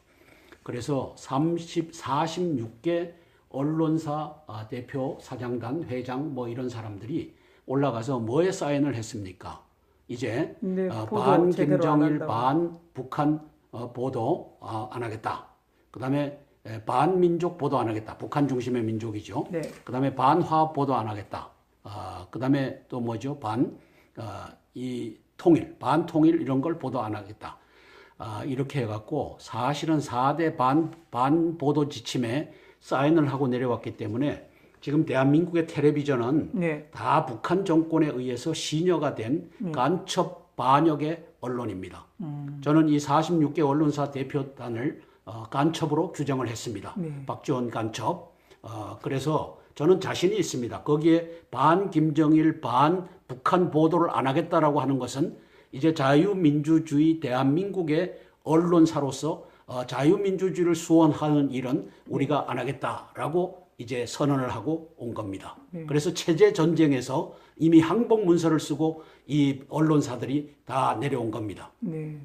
C: 그래서 46개 언론사 대표, 사장단, 회장 뭐 이런 사람들이 올라가서 뭐에 사인을 했습니까? 이제 반 김정일, 반 북한 보도 안 하겠다. 그다음에 반민족 보도 안 하겠다. 북한 중심의 민족이죠.
D: 네.
C: 그다음에 반화합 보도 안 하겠다. 그다음에 또 뭐죠? 이 통일, 반통일 이런 걸 보도 안 하겠다. 이렇게 해갖고 사실은 4대 반 보도 지침에 사인을 하고 내려왔기 때문에 지금 대한민국의 텔레비전은 다 북한 정권에 의해서 신여가 된 간첩 반역의 언론입니다. 저는 이 46개 언론사 대표단을 간첩으로 규정을 했습니다. 박지원 간첩. 그래서 저는 자신이 있습니다. 거기에 반 김정일, 반 북한 보도를 안 하겠다라고 하는 것은 이제 자유민주주의 대한민국의 언론사로서 자유민주주의를 수호하는 일은 우리가 안 하겠다라고 이제 선언을 하고 온 겁니다. 그래서 체제 전쟁에서 이미 항복 문서를 쓰고 이 언론사들이 다 내려온 겁니다.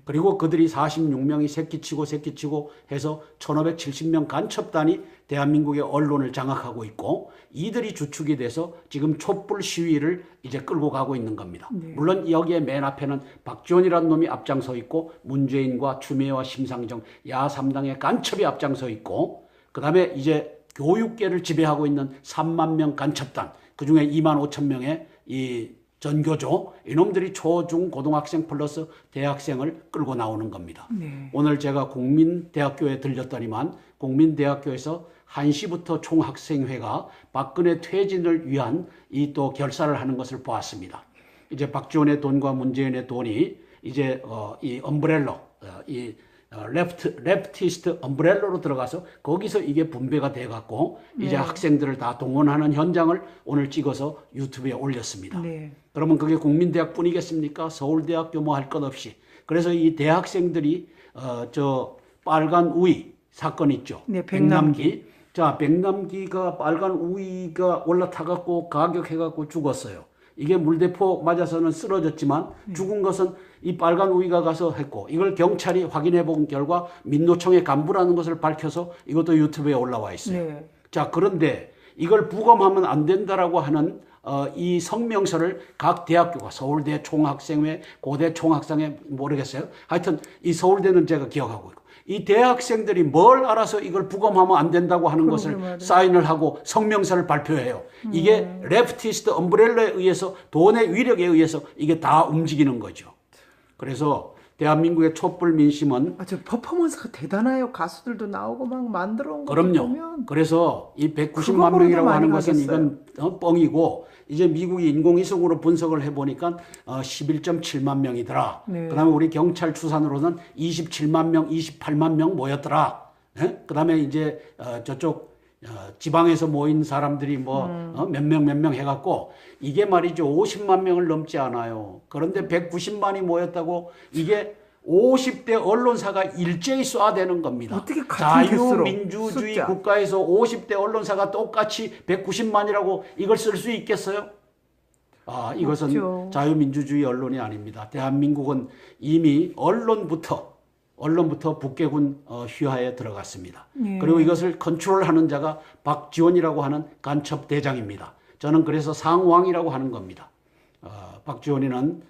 C: 그리고 그들이 46명이 새끼치고 해서 1570명 간첩단이 대한민국의 언론을 장악하고 있고 이들이 주축이 돼서 지금 촛불 시위를 이제 끌고 가고 있는 겁니다. 물론 여기에 맨 앞에는 박지원이라는 놈이 앞장서 있고 문재인과 추미애와 심상정 야 3당의 간첩이 앞장서 있고 그다음에 이제 교육계를 지배하고 있는 3만 명 간첩단 그중에 2만 5천 명의 이 전교조 이놈들이 초중 고등학생 플러스 대학생을 끌고 나오는 겁니다. 오늘 제가 국민대학교에 들렸더니만 국민대학교에서 1시부터 총학생회가 박근혜 퇴진을 위한 이 또 결사를 하는 것을 보았습니다. 이제 박지원의 돈과 문재인의 돈이 이제 이 엄브렐러, 레프티스트 엄브렐러로 들어가서 거기서 이게 분배가 돼 갖고 이제 학생들을 다 동원하는 현장을 오늘 찍어서 유튜브에 올렸습니다. 그러면 그게 국민대학뿐이겠습니까? 서울대학교 뭐 할 것 없이. 그래서 이 대학생들이 저 빨간 우위 사건 있죠. 백남기. 자, 백남기가 빨간 우위가 올라타 갖고 가격해 갖고 죽었어요. 이게 물대포 맞아서는 쓰러졌지만 죽은 것은 이 빨간 우위가 가서 했고, 이걸 경찰이 확인해 본 결과 민노총의 간부라는 것을 밝혀서 이것도 유튜브에 올라와 있어요. 자, 그런데 이걸 부검하면 안 된다라고 하는 이 성명서를 각 대학교가, 서울대 총학생회, 고대 총학생회 모르겠어요. 하여튼 이 서울대는 제가 기억하고 있고, 이 대학생들이 뭘 알아서 이걸 부검하면 안 된다고 하는 것을 사인을 하고 성명서를 발표해요. 이게 레프티스트 엄브렐러에 의해서, 돈의 위력에 의해서 이게 다 움직이는 거죠. 그래서 대한민국의 촛불 민심은
D: 저 퍼포먼스가 대단해요. 가수들도 나오고 막 만들어 온 거
C: 보면. 그래서 이 190만 명이라고 하는 것은 이건 뻥이고, 이제 미국이 인공위성으로 분석을 해보니까 11.7만 명이더라. 그다음에 우리 경찰 추산으로는 27만 명, 28만 명 모였더라. 그다음에 이제 저쪽 지방에서 모인 사람들이 뭐 몇 명 해갖고 이게 말이죠 50만 명을 넘지 않아요. 그런데 190만이 모였다고 이게 50대 언론사가 일제히 쏴대는 겁니다. 자유민주주의 국가에서 50대 언론사가 똑같이 190만이라고 이걸 쓸 수 있겠어요? 이것은 없죠. 자유민주주의 언론이 아닙니다. 대한민국은 이미 언론부터 북계군 휘하에 들어갔습니다. 그리고 이것을 컨트롤하는 자가 박지원이라고 하는 간첩대장입니다. 저는 그래서 상왕이라고 하는 겁니다. 박지원이는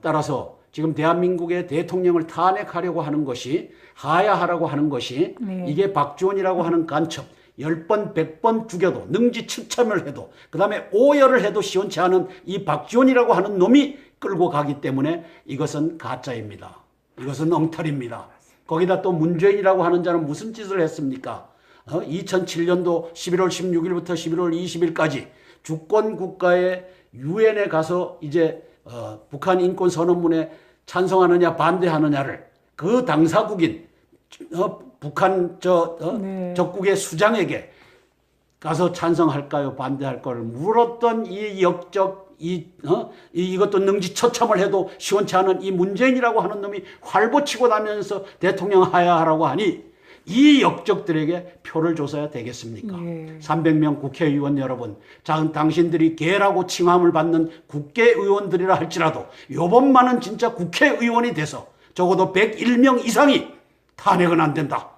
C: 따라서 지금 대한민국의 대통령을 탄핵하려고 하는 것이, 하야하라고 하는 것이 이게 박지원이라고 하는 간첩 10번, 100번 죽여도, 능지처참을 해도, 그 다음에 오열을 해도 시원치 않은 이 박지원이라고 하는 놈이 끌고 가기 때문에 이것은 가짜입니다. 이것은 엉터리입니다. 거기다 또 문재인이라고 하는 자는 무슨 짓을 했습니까? 2007년도 11월 16일부터 11월 20일까지 주권 국가의 유엔에 가서 이제 북한 인권 선언문에 찬성하느냐 반대하느냐를 그 당사국인 북한 적국의 수장에게 가서 찬성할까요 반대할까를 물었던 이 역적 이것도 능지처참을 해도 시원치 않은 이 문재인이라고 하는 놈이 활보치고 나면서 대통령 하야하라고 하니 이 역적들에게 표를 줘서야 되겠습니까? 300명 국회의원 여러분, 당신들이 개라고 칭함을 받는 국회의원들이라 할지라도 요번만은 진짜 국회의원이 돼서 적어도 101명 이상이 탄핵은 안 된다.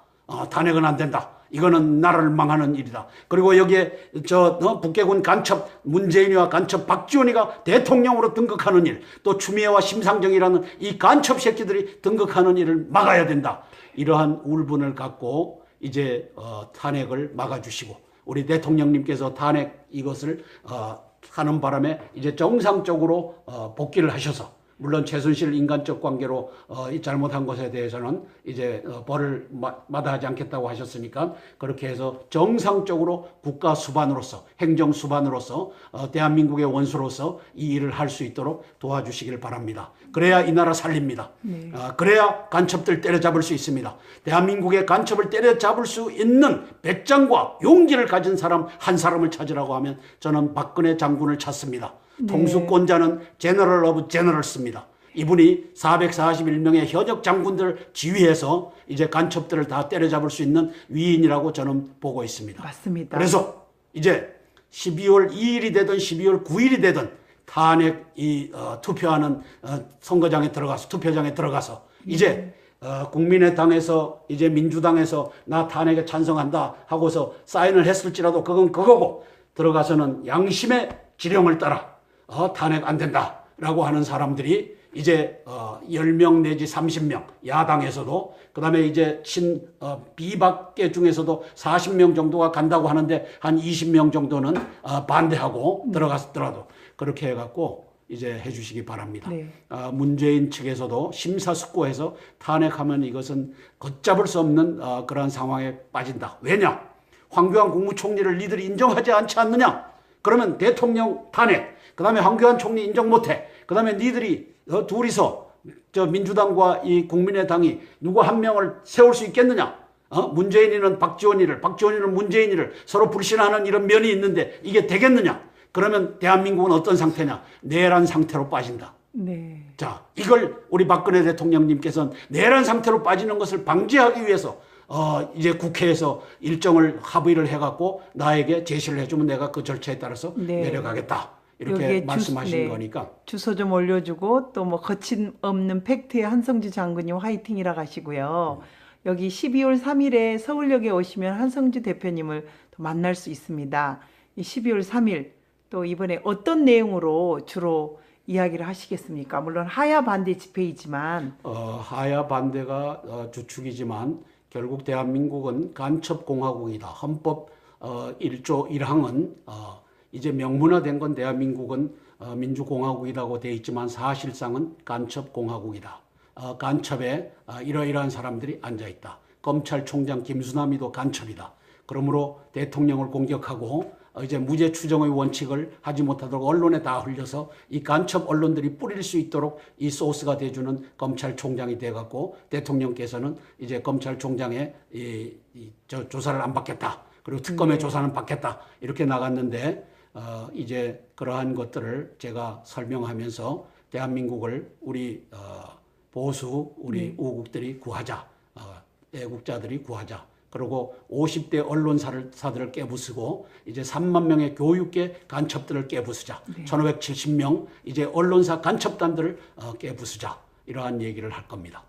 C: 탄핵은 안 된다. 이거는 나라를 망하는 일이다. 그리고 여기에 북계군 간첩 문재인이와 간첩 박지원이가 대통령으로 등극하는 일, 또 추미애와 심상정이라는 이 간첩 새끼들이 등극하는 일을 막아야 된다. 이러한 울분을 갖고 이제 탄핵을 막아주시고, 우리 대통령님께서 탄핵 이것을 하는 바람에 이제 정상적으로 복귀를 하셔서, 물론 최순실 인간적 관계로 이 잘못한 것에 대해서는 이제 벌을 마다하지 않겠다고 하셨으니까 그렇게 해서 정상적으로 국가 수반으로서, 행정 수반으로서 대한민국의 원수로서 이 일을 할 수 있도록 도와주시길 바랍니다. 그래야 이 나라 살립니다. 그래야 간첩들 때려잡을 수 있습니다. 대한민국의 간첩을 때려잡을 수 있는 배짱과 용기를 가진 사람 한 사람을 찾으라고 하면 저는 박근혜 장군을 찾습니다. 통수권자는 제너럴 오브 제너럴스입니다. 이분이 441명의 현역 장군들 지휘해서 이제 간첩들을 다 때려잡을 수 있는 위인이라고 저는 보고 있습니다.
D: 맞습니다.
C: 그래서 이제 12월 2일이 되든 12월 9일이 되든 탄핵 투표하는 선거장에 들어가서, 투표장에 들어가서 이제 국민의당에서, 이제 민주당에서 나 탄핵에 찬성한다 하고서 사인을 했을지라도 그건 그거고, 들어가서는 양심의 지령을 따라 탄핵 안 된다라고 하는 사람들이 이제 10명 내지 30명, 야당에서도, 그 다음에 이제 비박계 중에서도 40명 정도가 간다고 하는데 한 20명 정도는 반대하고 들어갔더라도 그렇게 해갖고 이제 해주시기 바랍니다. 문재인 측에서도 심사숙고해서 탄핵하면 이것은 걷잡을 수 없는 그런 상황에 빠진다. 왜냐? 황교안 국무총리를 니들이 인정하지 않지 않느냐? 그러면 대통령 탄핵, 그 다음에 황교안 총리 인정 못해. 그 다음에 니들이 둘이서 민주당과 이 국민의당이 누구 한 명을 세울 수 있겠느냐? 문재인이는 박지원이를, 박지원이는 문재인이를 서로 불신하는 이런 면이 있는데 이게 되겠느냐? 그러면 대한민국은 어떤 상태냐? 내란 상태로 빠진다.
D: 네.
C: 자, 이걸 우리 박근혜 대통령님께서는 내란 상태로 빠지는 것을 방지하기 위해서 이제 국회에서 일정을 합의를 해갖고 나에게 제시를 해주면 내가 그 절차에 따라서
D: 네.
C: 내려가겠다. 이렇게 말씀하신
D: 네.
C: 거니까.
D: 주소 좀 올려주고 또 뭐 거침없는 팩트의 한성주 장군님 화이팅이라 가시고요. 여기 12월 3일에 서울역에 오시면 한성주 대표님을 또 만날 수 있습니다. 이 12월 3일 또 이번에 어떤 내용으로 주로 이야기를 하시겠습니까? 물론 하야 반대 집회이지만
C: 하야 반대가 주축이지만 결국 대한민국은 간첩공화국이다. 헌법 1조 1항은 이제 명문화된 건 대한민국은 민주공화국이라고 돼 있지만 사실상은 간첩공화국이다. 간첩에 이러이러한 사람들이 앉아있다. 검찰총장 김수남이도 간첩이다. 그러므로 대통령을 공격하고 이제 무죄 추정의 원칙을 하지 못하도록 언론에 다 흘려서 이 간첩 언론들이 뿌릴 수 있도록 이 소스가 돼주는 검찰총장이 돼갖고 대통령께서는 이제 검찰총장의 조사를 안 받겠다. 그리고 특검의 조사는 받겠다. 이렇게 나갔는데 이제 그러한 것들을 제가 설명하면서 대한민국을 우리 보수 우리 우국들이 구하자. 애국자들이 구하자. 그리고 50대 언론사들을 깨부수고 이제 3만 명의 교육계 간첩들을 깨부수자. 네. 1570명 이제 언론사 간첩단들을 깨부수자. 이러한 얘기를 할 겁니다.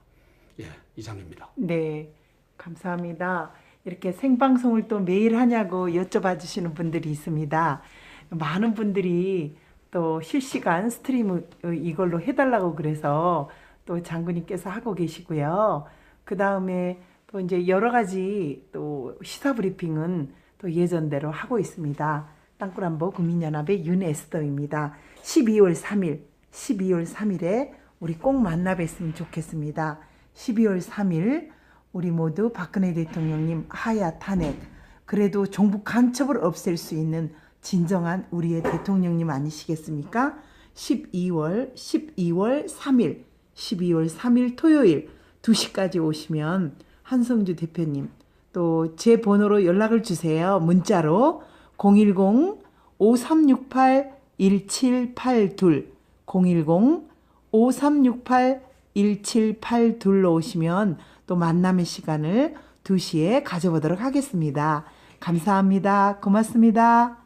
C: 예, 이상입니다.
D: 네, 감사합니다. 이렇게 생방송을 또 매일 하냐고 여쭤봐 주시는 분들이 있습니다. 많은 분들이 또 실시간 스트리밍 이걸로 해달라고 그래서 또 장군님께서 하고 계시고요. 그 다음에 또 이제 여러 가지 또 시사 브리핑은 또 예전대로 하고 있습니다. 땅굴안보 국민연합의 윤에스더입니다. 12월 3일에 우리 꼭 만나 뵀으면 좋겠습니다. 12월 3일 우리 모두 박근혜 대통령님 하야 탄핵, 그래도 종북 간첩을 없앨 수 있는 진정한 우리의 대통령님 아니시겠습니까? 12월 3일 토요일 2시까지 오시면 한성주 대표님 또 제 번호로 연락을 주세요. 문자로 010-5368-1782 010-5368-1782로 오시면 또 만남의 시간을 2시에 가져보도록 하겠습니다. 감사합니다. 고맙습니다.